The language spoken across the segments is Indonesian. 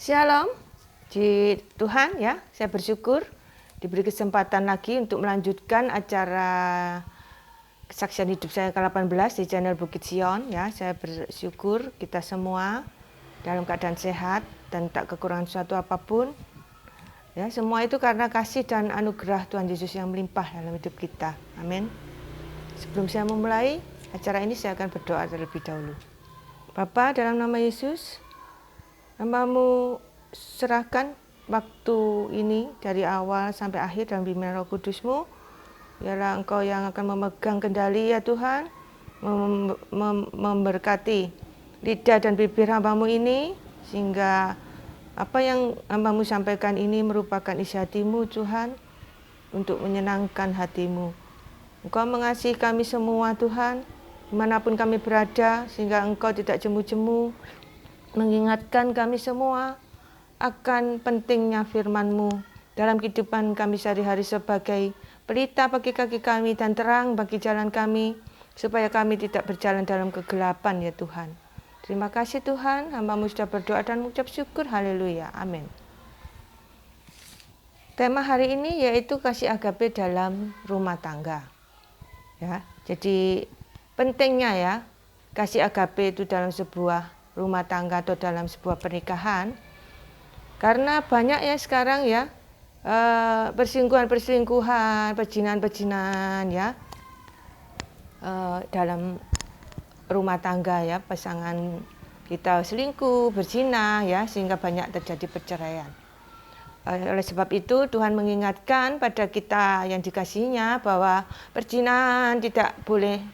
Shalom, di Tuhan ya, saya bersyukur diberi kesempatan lagi untuk melanjutkan acara kesaksian hidup saya ke-18 di channel Bukit Sion ya. Saya bersyukur kita semua dalam keadaan sehat dan tak kekurangan suatu apapun. Ya, semua itu karena kasih dan anugerah Tuhan Yesus yang melimpah dalam hidup kita. Amin. Sebelum saya memulai acara ini, saya akan berdoa terlebih dahulu. Bapa, dalam nama Yesus, Hamba-Mu serahkan waktu ini dari awal sampai akhir dalam bimbingan Roh Kudus-Mu. Biarlah Engkau yang akan memegang kendali ya Tuhan, memberkati lidah dan bibir hamba-Mu ini, sehingga apa yang hamba-Mu sampaikan ini merupakan isi hati-Mu Tuhan, untuk menyenangkan hati-Mu. Engkau mengasihi kami semua Tuhan, dimanapun kami berada, sehingga Engkau tidak jemu-jemu mengingatkan kami semua akan pentingnya firman-Mu dalam kehidupan kami sehari-hari sebagai pelita bagi kaki kami dan terang bagi jalan kami, supaya kami tidak berjalan dalam kegelapan ya Tuhan. Terima kasih Tuhan, hamba-Mu sudah berdoa dan mengucap syukur, haleluya, amin. Tema hari ini yaitu kasih agape dalam rumah tangga. Ya, jadi pentingnya ya kasih agape itu dalam sebuah rumah tangga atau dalam sebuah pernikahan, karena banyak ya sekarang ya perselingkuhan, perjinan ya dalam rumah tangga ya, pasangan kita selingkuh, berzina ya, sehingga banyak terjadi perceraian. Oleh sebab itu Tuhan mengingatkan pada kita yang dikasihinya bahwa perzinahan tidak boleh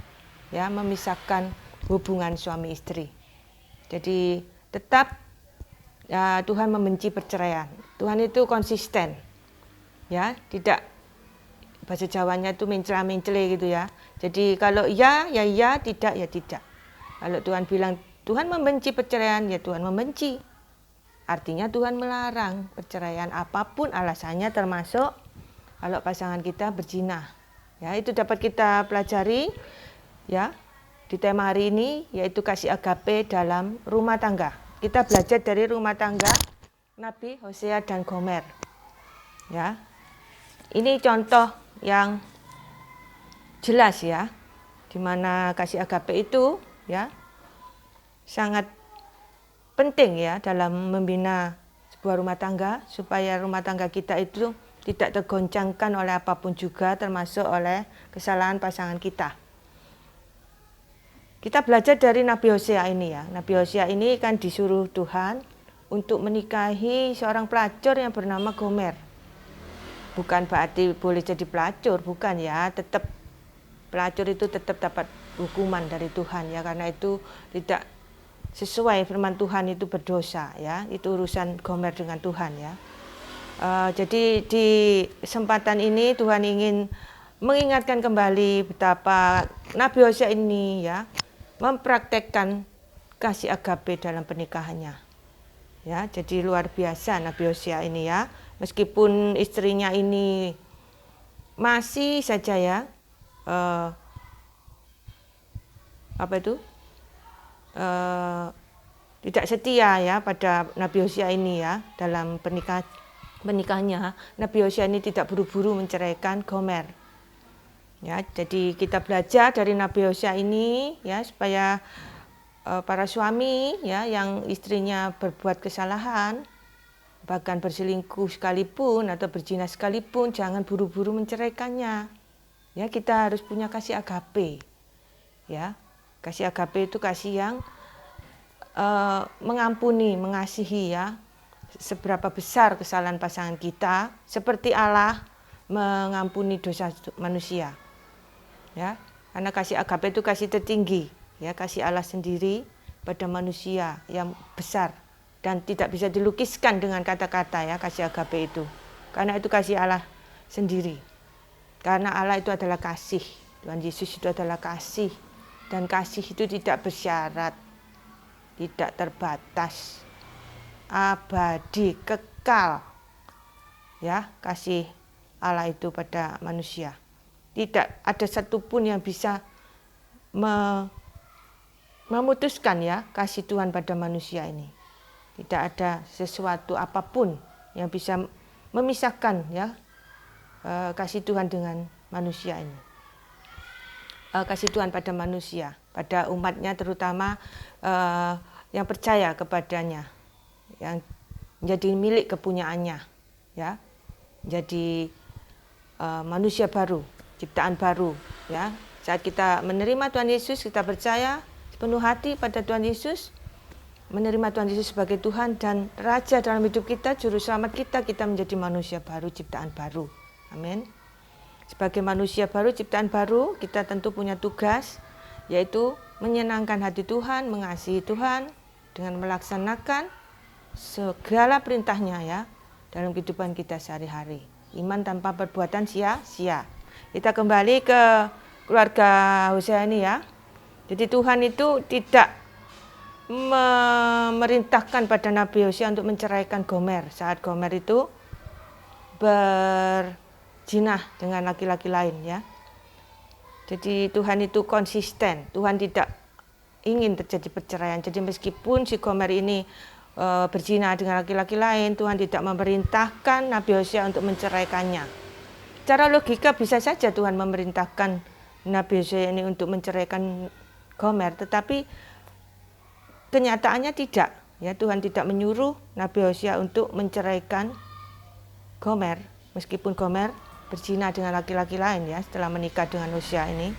ya memisahkan hubungan suami istri. Jadi tetap ya, Tuhan membenci perceraian. Tuhan itu konsisten, ya, tidak, bahasa Jawanya itu mencela-mencele gitu ya. Jadi kalau iya ya iya, tidak ya tidak. Kalau Tuhan bilang Tuhan membenci perceraian, ya Tuhan membenci. Artinya Tuhan melarang perceraian apapun alasannya, termasuk kalau pasangan kita berzina. Ya, itu dapat kita pelajari ya di tema hari ini, yaitu kasih agape dalam rumah tangga. Kita belajar dari rumah tangga Nabi Hosea dan Gomer. Ya, ini contoh yang jelas ya, di mana kasih agape itu ya sangat penting ya dalam membina sebuah rumah tangga, supaya rumah tangga kita itu tidak tergoncangkan oleh apapun juga, termasuk oleh kesalahan pasangan kita. Kita belajar dari Nabi Hosea ini ya. Nabi Hosea ini kan disuruh Tuhan untuk menikahi seorang pelacur yang bernama Gomer. Bukan berarti boleh jadi pelacur, bukan ya. Tetap pelacur itu tetap dapat hukuman dari Tuhan ya, karena itu tidak sesuai firman Tuhan, itu berdosa ya. Itu urusan Gomer dengan Tuhan ya. Jadi di kesempatan ini Tuhan ingin mengingatkan kembali betapa Nabi Hosea ini ya mempraktekkan kasih agape dalam pernikahannya. Ya, jadi luar biasa Nabi Hosea ini ya. Meskipun istrinya ini masih saja ya tidak setia ya pada Nabi Hosea ini ya, dalam pernikahannya. Nabi Hosea ini tidak buru-buru menceraikan Gomer. Ya, jadi kita belajar dari Nabi Hosea ini ya, supaya para suami ya yang istrinya berbuat kesalahan, bahkan berselingkuh sekalipun atau berzina sekalipun, jangan buru-buru menceraikannya. Ya, kita harus punya kasih agape. Ya, kasih agape itu kasih yang mengampuni, mengasihi ya, seberapa besar kesalahan pasangan kita, seperti Allah mengampuni dosa manusia. Ya, karena kasih agape itu kasih tertinggi, ya, kasih Allah sendiri pada manusia yang besar dan tidak bisa dilukiskan dengan kata-kata ya, kasih agape itu. Karena itu kasih Allah sendiri. Karena Allah itu adalah kasih. Tuhan Yesus itu adalah kasih, dan kasih itu tidak bersyarat, tidak terbatas, abadi, kekal. Ya, kasih Allah itu pada manusia. Tidak ada satupun yang bisa memutuskan ya kasih Tuhan pada manusia ini. Tidak ada sesuatu apapun yang bisa memisahkan ya kasih Tuhan dengan manusia ini. Kasih Tuhan pada manusia, pada umatnya terutama yang percaya kepadanya, yang menjadi milik kepunyaannya, ya, jadi manusia baru, ciptaan baru, ya. Saat kita menerima Tuhan Yesus, kita percaya sepenuh hati pada Tuhan Yesus, menerima Tuhan Yesus sebagai Tuhan dan Raja dalam hidup kita, Juru Selamat kita, kita menjadi manusia baru, ciptaan baru. Amin. Sebagai manusia baru, ciptaan baru, kita tentu punya tugas, yaitu menyenangkan hati Tuhan, mengasihi Tuhan dengan melaksanakan segala perintahnya ya dalam kehidupan kita sehari-hari. Iman tanpa perbuatan sia-sia. Kita kembali ke keluarga Hosea ini ya. Jadi Tuhan itu tidak memerintahkan pada Nabi Hosea untuk menceraikan Gomer saat Gomer itu berzina dengan laki-laki lain ya. Jadi Tuhan itu konsisten, Tuhan tidak ingin terjadi perceraian. Jadi meskipun si Gomer ini berzina dengan laki-laki lain, Tuhan tidak memerintahkan Nabi Hosea untuk menceraikannya. Secara logika bisa saja Tuhan memerintahkan Nabi Hosea ini untuk menceraikan Gomer, tetapi kenyataannya tidak. Ya, Tuhan tidak menyuruh Nabi Hosea untuk menceraikan Gomer, meskipun Gomer berzina dengan laki-laki lain ya setelah menikah dengan Hosea ini.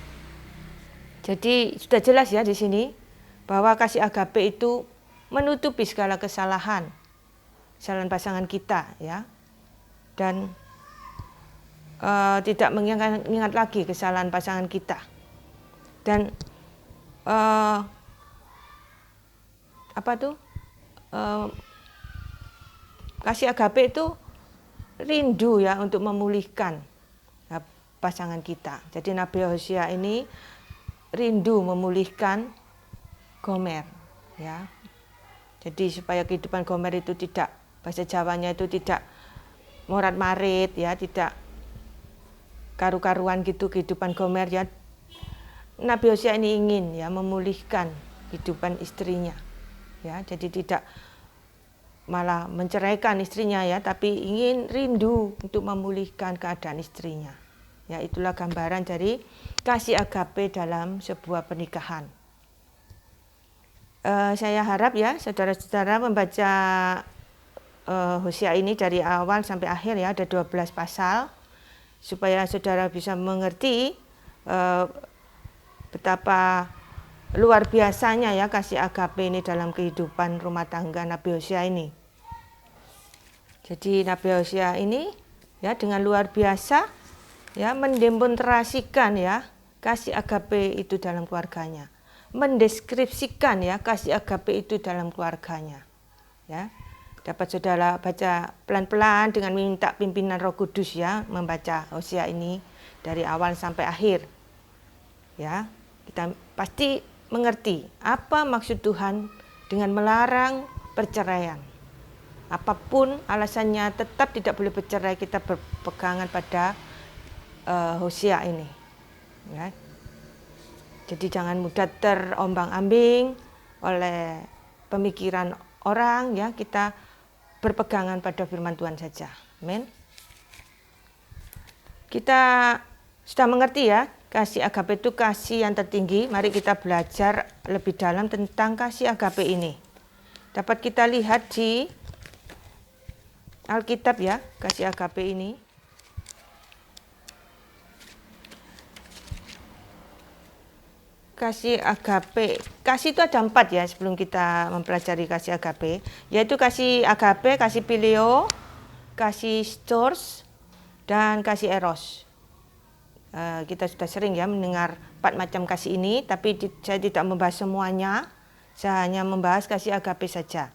Jadi sudah jelas ya di sini bahwa kasih agape itu menutupi segala kesalahan pasangan kita ya, dan tidak mengingat lagi kesalahan pasangan kita, dan kasih agape itu rindu ya untuk memulihkan ya, pasangan kita. Jadi Nabi Hosea ini rindu memulihkan Gomer ya. Jadi supaya kehidupan Gomer itu tidak, bahasa Jawanya itu tidak morat-marit ya, tidak karu-karuan gitu kehidupan Gomer ya. Nabi Hosea ini ingin ya memulihkan kehidupan istrinya ya. Jadi tidak malah menceraikan istrinya ya, tapi ingin rindu untuk memulihkan keadaan istrinya. Ya, itulah gambaran dari kasih agape dalam sebuah pernikahan. Saya harap ya saudara-saudara membaca Hosea ini dari awal sampai akhir ya, ada 12 pasal, supaya saudara bisa mengerti betapa luar biasanya ya kasih agape ini dalam kehidupan rumah tangga Nabi Hosea ini. Jadi Nabi Hosea ini ya dengan luar biasa ya mendemonstrasikan ya kasih agape itu dalam keluarganya, mendeskripsikan ya kasih agape itu dalam keluarganya ya. Dapat saudara baca pelan-pelan dengan minta pimpinan Roh Kudus ya, membaca Hosea ini dari awal sampai akhir ya. Kita pasti mengerti apa maksud Tuhan dengan melarang perceraian. Apapun alasannya tetap tidak boleh bercerai, kita berpegangan pada Hosea ini ya. Jadi jangan mudah terombang-ambing oleh pemikiran orang ya, kita berpegangan pada firman Tuhan saja. Amin. Kita sudah mengerti ya, kasih agape itu kasih yang tertinggi. Mari kita belajar lebih dalam tentang kasih agape ini. Dapat kita lihat di Alkitab ya, kasih agape ini. Kasih agape, kasih itu ada 4 ya sebelum kita mempelajari kasih agape, yaitu kasih agape, kasih phileo, kasih storge, dan kasih eros. Kita sudah sering ya mendengar 4 macam kasih ini, tapi saya tidak membahas semuanya, saya hanya membahas kasih agape saja,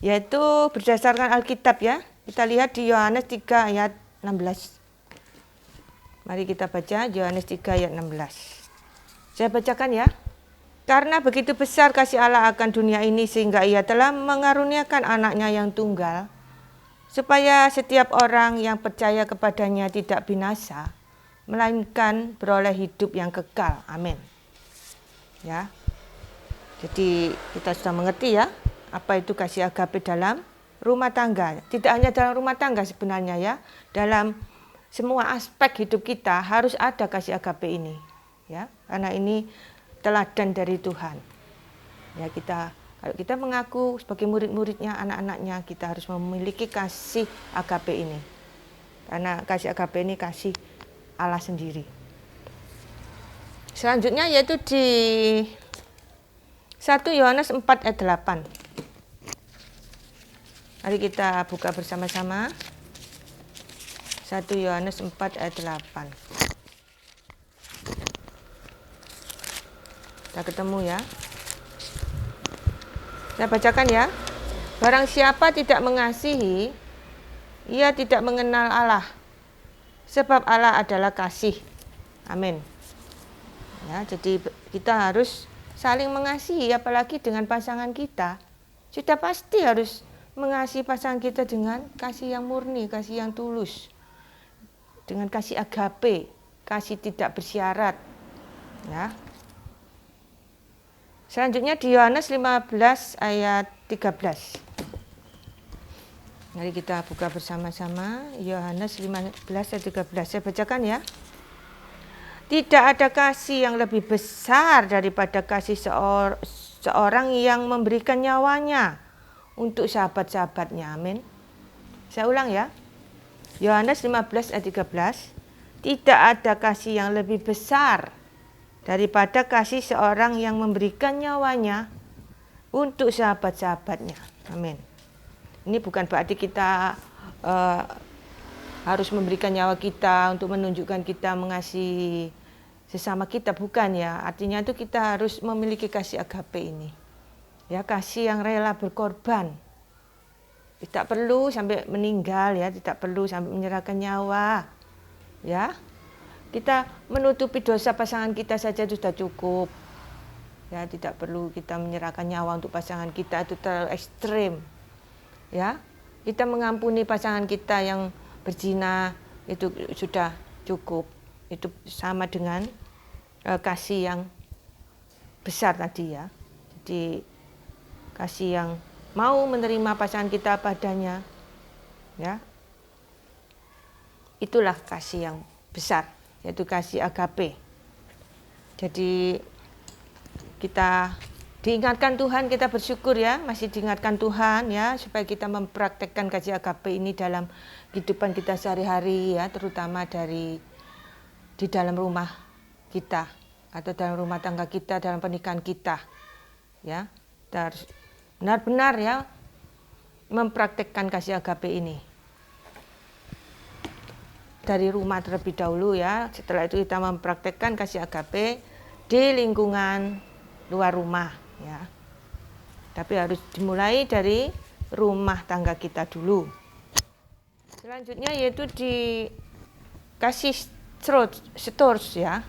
yaitu berdasarkan Alkitab ya. Kita lihat di Yohanes 3 ayat 16. Mari kita baca Yohanes 3 ayat 16. Saya bacakan ya. Karena begitu besar kasih Allah akan dunia ini sehingga ia telah mengaruniakan anaknya yang tunggal, supaya setiap orang yang percaya kepadanya tidak binasa, melainkan beroleh hidup yang kekal. Amin. Ya. Jadi kita sudah mengerti ya apa itu kasih agape dalam rumah tangga. Tidak hanya dalam rumah tangga sebenarnya ya, dalam semua aspek hidup kita harus ada kasih agape ini. Ya, karena ini teladan dari Tuhan. Ya, kalau kita mengaku sebagai murid-muridnya, anak-anaknya, kita harus memiliki kasih agape ini. Karena kasih agape ini kasih Allah sendiri. Selanjutnya yaitu di 1 Yohanes 4 ayat 8. Mari kita buka bersama-sama. 1 Yohanes 4 ayat 8. Kita ketemu ya. Saya bacakan ya. Barang siapa tidak mengasihi, ia tidak mengenal Allah. Sebab Allah adalah kasih. Amin. Ya, jadi kita harus saling mengasihi, apalagi dengan pasangan kita. Sudah pasti harus mengasihi pasangan kita dengan kasih yang murni, kasih yang tulus. Dengan kasih agape, kasih tidak bersyarat. Ya. Selanjutnya di Yohanes 15 ayat 13. Mari kita buka bersama-sama Yohanes 15 ayat 13. Saya bacakan ya. Tidak ada kasih yang lebih besar daripada kasih seorang yang memberikan nyawanya untuk sahabat-sahabatnya. Amin. Saya ulang ya. Yohanes 15 ayat 13. Tidak ada kasih yang lebih besar daripada kasih seorang yang memberikan nyawanya untuk sahabat-sahabatnya. Amin. Ini bukan berarti kita harus memberikan nyawa kita untuk menunjukkan kita mengasihi sesama kita, bukan ya. Artinya itu kita harus memiliki kasih agape ini. Ya, kasih yang rela berkorban. Tidak perlu sampai meninggal ya, tidak perlu sampai menyerahkan nyawa. Ya. Kita menutupi dosa pasangan kita saja sudah cukup. Ya, tidak perlu kita menyerahkan nyawa untuk pasangan kita, itu terlalu ekstrim. Ya. Kita mengampuni pasangan kita yang berzina itu sudah cukup. Itu sama dengan kasih yang besar tadi ya. Jadi kasih yang mau menerima pasangan kita padanya. Ya. Itulah kasih yang besar, yaitu kasih agape. Jadi kita diingatkan Tuhan, kita bersyukur ya, masih diingatkan Tuhan ya, supaya kita mempraktekkan kasih agape ini dalam kehidupan kita sehari-hari ya, terutama di dalam rumah kita atau dalam rumah tangga kita, dalam pernikahan kita. Ya, kita harus benar-benar ya mempraktekkan kasih agape ini. Dari rumah terlebih dahulu ya, setelah itu kita mempraktekkan kasih agape di lingkungan luar rumah ya. Tapi harus dimulai dari rumah tangga kita dulu. Selanjutnya yaitu di kasih stores ya.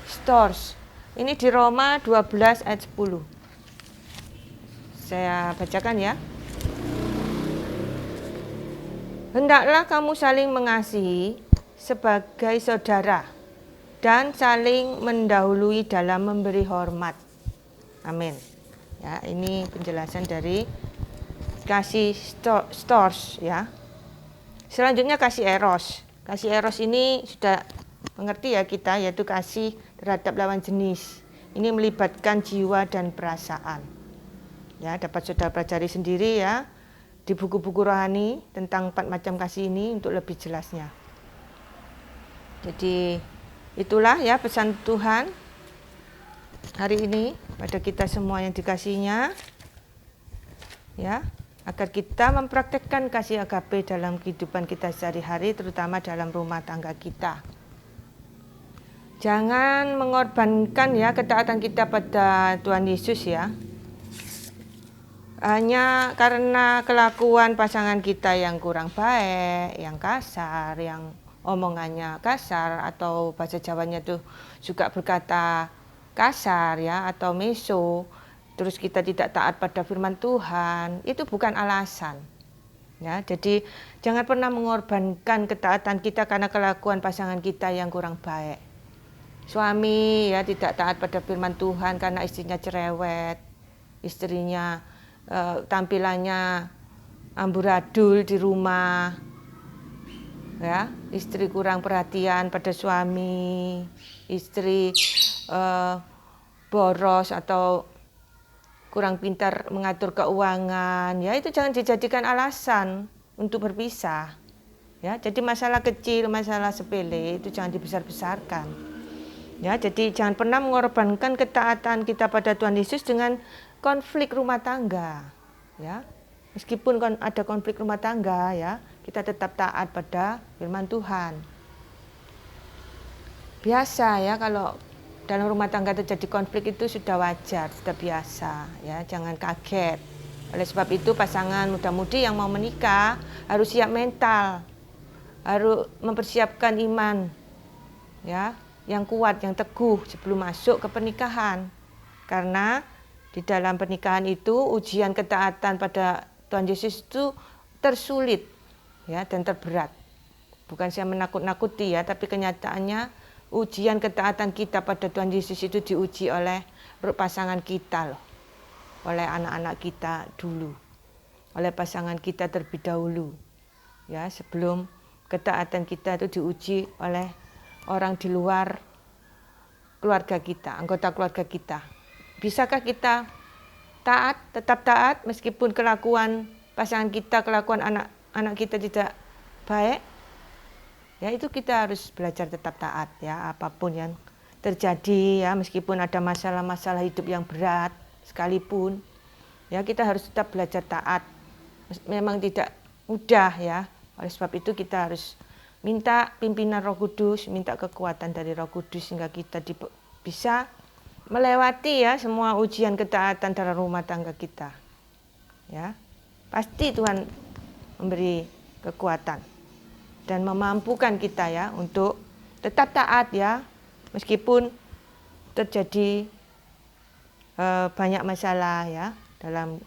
Stores. Ini di Roma 12 ayat 10. Saya bacakan ya. Hendaklah kamu saling mengasihi sebagai saudara dan saling mendahului dalam memberi hormat. Amin. Ya, ini penjelasan dari kasih stores ya. Selanjutnya kasih eros. Kasih eros ini sudah mengerti ya kita, yaitu kasih terhadap lawan jenis. Ini melibatkan jiwa dan perasaan. Ya, dapat saudara pelajari sendiri ya di buku-buku rohani tentang 4 macam kasih ini untuk lebih jelasnya. Jadi itulah ya pesan Tuhan hari ini pada kita semua yang dikasihinya ya, agar kita mempraktekkan kasih agape dalam kehidupan kita sehari-hari, terutama dalam rumah tangga kita. Jangan mengorbankan ya ketaatan kita pada Tuhan Yesus ya, hanya karena kelakuan pasangan kita yang kurang baik, yang kasar, yang omongannya kasar, atau bahasa Jawanya tuh juga berkata kasar ya, atau meso, terus kita tidak taat pada firman Tuhan, itu bukan alasan. Ya, jadi jangan pernah mengorbankan ketaatan kita karena kelakuan pasangan kita yang kurang baik. Suami ya tidak taat pada firman Tuhan karena istrinya cerewet, istrinya tampilannya amburadul di rumah, ya, istri kurang perhatian pada suami, istri boros atau kurang pintar mengatur keuangan, ya itu jangan dijadikan alasan untuk berpisah. Ya, jadi masalah kecil, masalah sepele itu jangan dibesar-besarkan. Ya, jadi jangan pernah mengorbankan ketaatan kita pada Tuhan Yesus dengan konflik rumah tangga. Ya, meskipun ada konflik rumah tangga, ya kita tetap taat pada firman Tuhan. Biasa ya kalau dalam rumah tangga terjadi konflik itu sudah wajar, sudah biasa, ya jangan kaget. Oleh sebab itu pasangan muda-mudi yang mau menikah harus siap mental, harus mempersiapkan iman, ya yang kuat, yang teguh sebelum masuk ke pernikahan. Karena di dalam pernikahan itu ujian ketaatan pada Tuhan Yesus itu tersulit, ya dan terberat. Bukan saya menakut-nakuti ya, tapi kenyataannya ujian ketaatan kita pada Tuhan Yesus itu diuji oleh pasangan kita loh, oleh anak-anak kita dulu, oleh pasangan kita terlebih dahulu, ya sebelum ketaatan kita itu diuji oleh orang di luar keluarga kita, anggota keluarga kita. Bisakah kita taat, tetap taat meskipun kelakuan pasangan kita, kelakuan anak-anak kita tidak baik? Ya itu kita harus belajar tetap taat ya, apapun yang terjadi ya, meskipun ada masalah-masalah hidup yang berat sekalipun, ya kita harus tetap belajar taat. Memang tidak mudah ya, oleh sebab itu kita harus minta pimpinan Roh Kudus, minta kekuatan dari Roh Kudus sehingga kita bisa melewati ya semua ujian ketaatan dalam rumah tangga kita. Ya, pasti Tuhan memberi kekuatan dan memampukan kita ya untuk tetap taat ya, meskipun terjadi banyak masalah ya dalam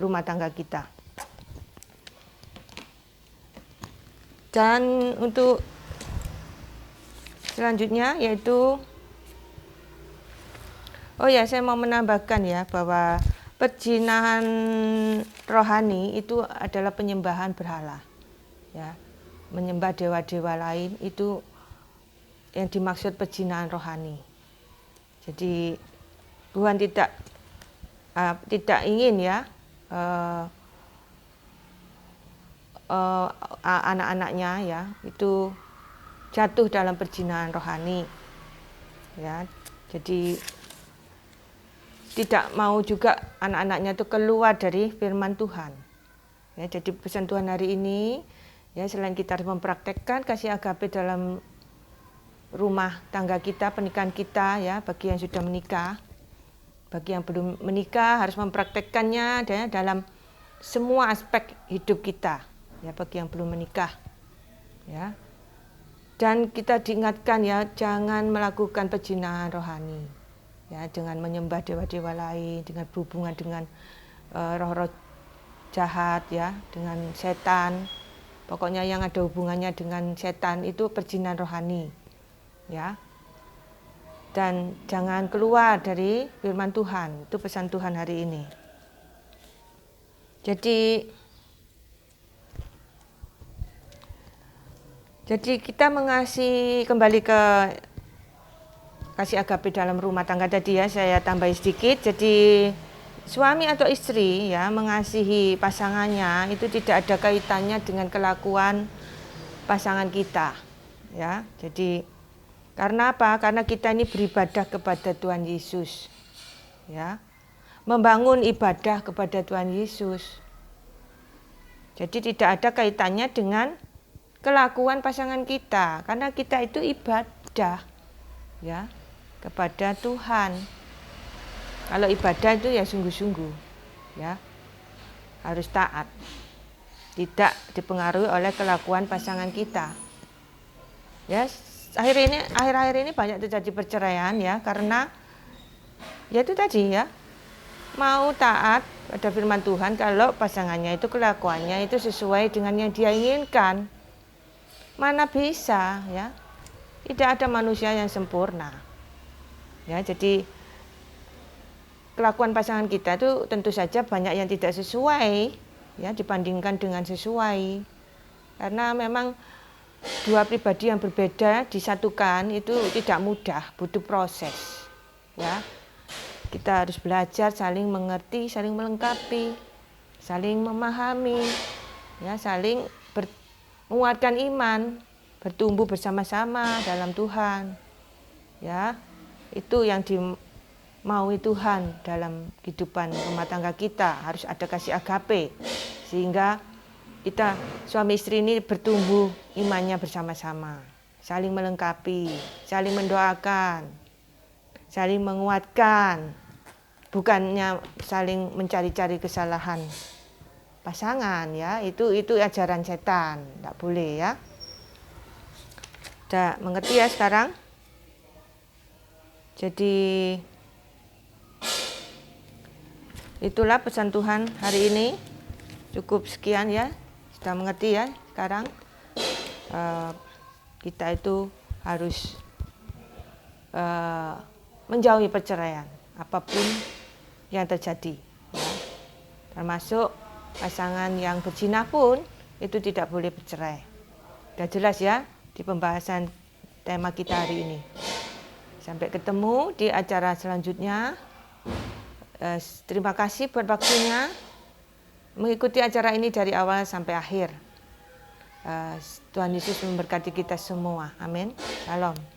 rumah tangga kita. Dan untuk selanjutnya yaitu, oh ya saya mau menambahkan ya bahwa perzinahan rohani itu adalah penyembahan berhala ya. Menyembah dewa-dewa lain itu yang dimaksud perzinahan rohani. Jadi Tuhan tidak ingin ya anak-anaknya ya itu jatuh dalam perzinahan rohani. Ya, jadi tidak mau juga anak-anaknya itu keluar dari firman Tuhan. Ya, jadi pesan Tuhan hari ini ya, selain kita harus mempraktekkan kasih agape dalam rumah tangga kita, pernikahan kita ya, bagi yang sudah menikah, bagi yang belum menikah harus mempraktekkannya ya, dalam semua aspek hidup kita ya, bagi yang belum menikah ya. Dan kita diingatkan ya, jangan melakukan perzinahan rohani ya, dengan menyembah dewa-dewa lain, dengan berhubungan dengan roh-roh jahat ya, dengan setan. Pokoknya yang ada hubungannya dengan setan itu perzinahan rohani, ya. Dan jangan keluar dari firman Tuhan, itu pesan Tuhan hari ini. Jadi kita mengasihi, kembali ke kasih agape dalam rumah tangga tadi ya, saya tambah sedikit. Jadi suami atau istri ya mengasihi pasangannya itu tidak ada kaitannya dengan kelakuan pasangan kita ya. Jadi karena apa? Karena kita ini beribadah kepada Tuhan Yesus ya, membangun ibadah kepada Tuhan Yesus. Jadi tidak ada kaitannya dengan kelakuan pasangan kita, karena kita itu ibadah ya kepada Tuhan. Kalau ibadah itu ya sungguh-sungguh, ya harus taat, tidak dipengaruhi oleh kelakuan pasangan kita. Ya, akhir-akhir ini banyak terjadi perceraian ya, karena ya itu tadi ya, mau taat pada firman Tuhan kalau pasangannya itu kelakuannya itu sesuai dengan yang dia inginkan. Mana bisa ya? Tidak ada manusia yang sempurna. Ya, jadi kelakuan pasangan kita itu tentu saja banyak yang tidak sesuai ya dibandingkan dengan sesuai. Karena memang dua pribadi yang berbeda disatukan itu tidak mudah, butuh proses. Ya. Kita harus belajar saling mengerti, saling melengkapi, saling memahami, ya, saling menguatkan iman, bertumbuh bersama-sama dalam Tuhan. Ya, itu yang dimaui Tuhan dalam kehidupan rumah tangga kita. Harus ada kasih agape sehingga kita suami istri ini bertumbuh imannya bersama-sama, saling melengkapi, saling mendoakan, saling menguatkan, bukannya saling mencari-cari kesalahan pasangan ya. Itu ajaran setan, tidak boleh ya. Sudah mengerti ya sekarang? Jadi itulah pesan Tuhan hari ini. Cukup sekian ya. Sudah mengerti ya sekarang? Kita itu harus menjauhi perceraian apapun yang terjadi ya. Termasuk pasangan yang berzina pun itu tidak boleh bercerai. Sudah jelas ya di pembahasan tema kita hari ini. Sampai ketemu di acara selanjutnya. Terima kasih buat waktunya mengikuti acara ini dari awal sampai akhir. Tuhan Yesus memberkati kita semua. Amin. Shalom.